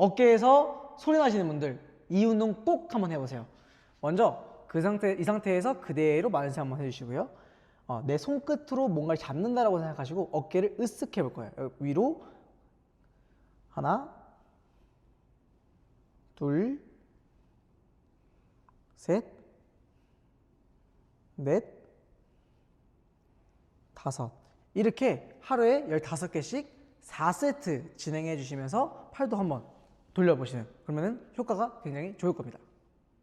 어깨에서 소리 나시는 분들 이 운동 꼭 한번 해보세요. 먼저 이 상태에서 그대로 만세 한번 해주시고요. 내 손끝으로 뭔가를 잡는다라고 생각하시고 어깨를 으쓱 해볼 거예요. 위로 하나, 둘, 셋, 넷, 다섯. 이렇게 하루에 15개씩 4세트 진행해 주시면서 팔도 한번 돌려보시는, 그러면 효과가 굉장히 좋을 겁니다.